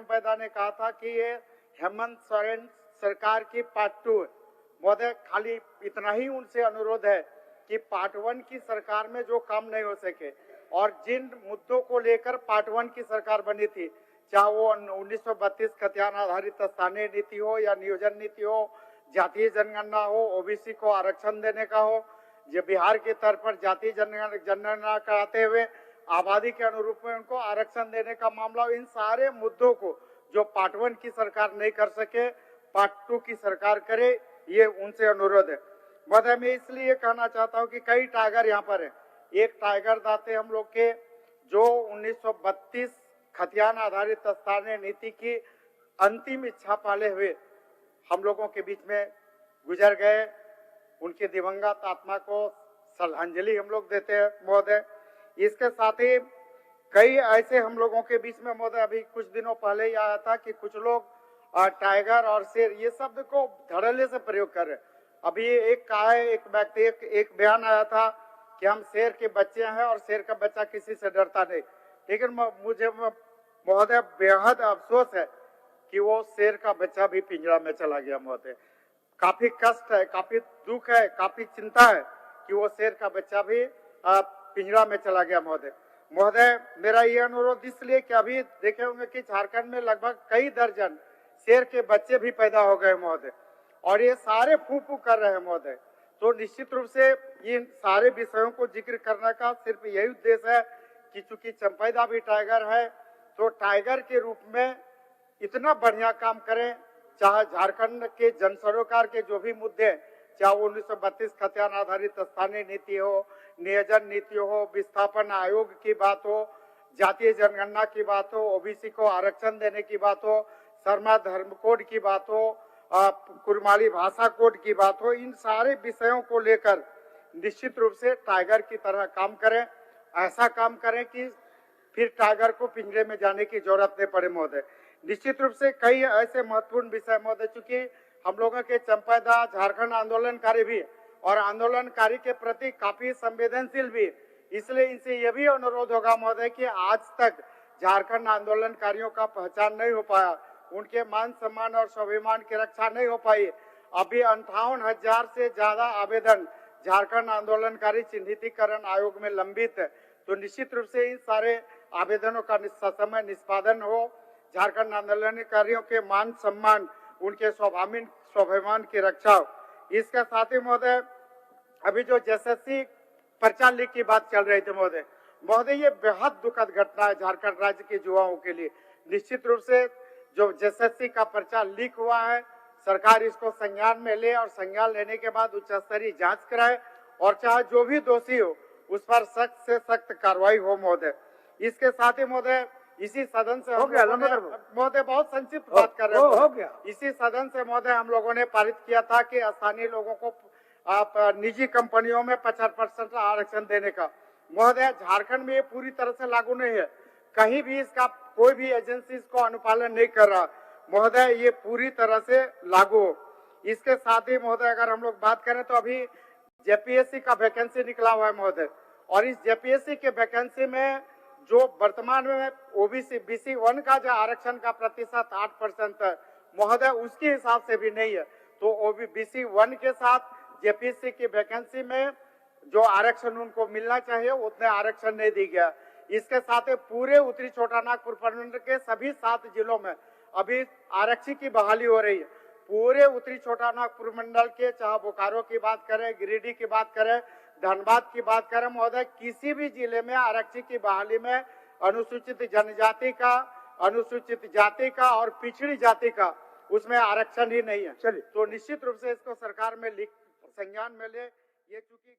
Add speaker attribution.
Speaker 1: चंपैदा ने कहा था कि ये हेमंत सोरेन सरकार की पार्ट 2 है। महोदय, खाली इतना ही उनसे अनुरोध है कि पार्ट 1 की सरकार में जो काम नहीं हो सके और जिन मुद्दों को लेकर पार्ट 1 की सरकार बनी थी, चाहे वो 1932 खतियान आधारित स्थानीय नीति हो या नियोजन नीति हो, जातीय जनगणना हो, ओबीसी को आरक्षण देने का हो, जो बिहार के तर्ज पर जातीय जनगणना कराते हुए आबादी के अनुरूप में उनको आरक्षण देने का मामला, इन सारे मुद्दों को जो पार्ट 1 की सरकार नहीं कर सके, पार्ट 2 की सरकार करे, ये उनसे अनुरोध है। महोदय, मैं इसलिए कहना चाहता हूँ कि कई टाइगर यहाँ पर है। एक टाइगर दाते हम लोग के जो 1932 खतियान आधारित स्थानीय नीति की अंतिम इच्छा पाले हुए हम लोगों के बीच में गुजर गए, उनके दिवंगत आत्मा को श्रद्धांजलि हम लोग देते हैं महोदय। इसके साथ ही कई ऐसे हम लोगों के बीच में महोदय, अभी कुछ दिनों पहले ही आया था कि कुछ लोग टाइगर और शेर ये शब्द को धड़ल्ले से प्रयोग कर रहे। अभी एक कहा है, एक व्यक्ति एक बयान आया था कि हम शेर के बच्चे हैं और शेर का बच्चा किसी से डरता नहीं, लेकिन मुझे महोदय बेहद अफसोस है कि वो शेर का बच्चा भी पिंजरा में चला गया महोदय। काफी कष्ट है, काफी दुख है, काफी चिंता है कि वो शेर का बच्चा भी पिंजरा में चला गया महोदय। महोदय, मेरा ये अनुरोध इसलिए कि अभी देखे होंगे कि झारखंड में लगभग कई दर्जन शेर के बच्चे भी पैदा हो गए महोदय, और ये सारे फू फू कर रहे हैं महोदय। तो निश्चित रूप से इन सारे विषयों को जिक्र करने का सिर्फ यही उद्देश्य है कि चूंकि चंपैदा भी टाइगर है, तो टाइगर के रूप में इतना बढ़िया काम करें, चाहे झारखंड के जन सरोकार के जो भी मुद्दे, चाहे वो 1932 खतियान आधारित स्थानीय नीति हो, नियोजन नीति हो, विस्थापन आयोग की बात हो, जातीय जनगणना की बात हो, ओबीसी को आरक्षण देने की बात हो, शर्मा धर्म कोड की बात हो, कुरमाली भाषा कोड की बात हो, इन सारे विषयों को लेकर निश्चित रूप से टाइगर की तरह काम करें। ऐसा काम करें कि फिर टाइगर को पिंजरे में जाने की जरूरत नहीं पड़े महोदय। निश्चित रूप से कई ऐसे महत्वपूर्ण विषय महोदय, चूंकि हम लोगों के चंपैदा झारखंड आंदोलनकारी भी और आंदोलनकारी के प्रति काफी संवेदनशील भी, इसलिए इनसे यह भी अनुरोध होगा महोदय कि आज तक झारखंड आंदोलनकारियों का पहचान नहीं हो पाया, उनके मान सम्मान और स्वाभिमान की रक्षा नहीं हो पाई। अभी 58,000 से ज्यादा आवेदन झारखंड आंदोलनकारी चिन्हितीकरण आयोग में लंबित है। तो निश्चित रूप से इन सारे आवेदनों का समय निष्पादन हो, झारखंड आंदोलनकारियों के मान सम्मान, उनके स्वाभिमान की रक्षा हो। इसके साथ ही महोदय, अभी जो एसएससी पर्चा लीक की बात चल रही थी महोदय, ये बेहद दुखद घटना है झारखंड राज्य के युवाओं के लिए। निश्चित रूप से जो एसएससी का पर्चा लीक हुआ है, सरकार इसको संज्ञान में ले और संज्ञान लेने के बाद उच्च स्तरीय जांच कराए और चाहे जो भी दोषी हो उस पर सख्त से सख्त कार्रवाई हो महोदय। इसके साथ ही महोदय, इसी सदन से महोदय बहुत संक्षिप्त बात कर रहे हैं, इसी सदन से महोदय हम लोगों ने पारित किया था कि स्थानीय लोगों को निजी कंपनियों में 50% आरक्षण देने का। महोदय, झारखंड में ये पूरी तरह से लागू नहीं है, कहीं भी इसका कोई भी एजेंसी इसको अनुपालन नहीं कर रहा महोदय, ये पूरी तरह से लागू हो। इसके साथ ही महोदय, अगर हम लोग बात करें तो अभी जेपीएससी का वैकेंसी निकला हुआ है महोदय, और इस जेपीएससी के वैकेंसी में जो वर्तमान में ओबीसी BC 1 का जो आरक्षण का प्रतिशत 8% है महोदय, उसके हिसाब से भी नहीं है। तो BC 1 के साथ जेपीएससी की वैकेंसी में जो आरक्षण उनको मिलना चाहिए उतने आरक्षण नहीं दी गया। इसके साथ पूरे उत्तरी छोटा नागपुर प्रमंडल के सभी 7 जिलों में अभी आरक्षी की बहाली हो रही है। पूरे उत्तरी छोटा नागपुर मंडल के, चाहे बोकारो की बात करें, गिरिडीह की बात करें, धनबाद की बात करें महोदय, किसी भी जिले में आरक्षी की बहाली में अनुसूचित जनजाति का, अनुसूचित जाति का और पिछड़ी जाति का उसमें आरक्षण ही नहीं है। चलिए, तो निश्चित रूप से इसको सरकार में संज्ञान में ले। ये चूंकि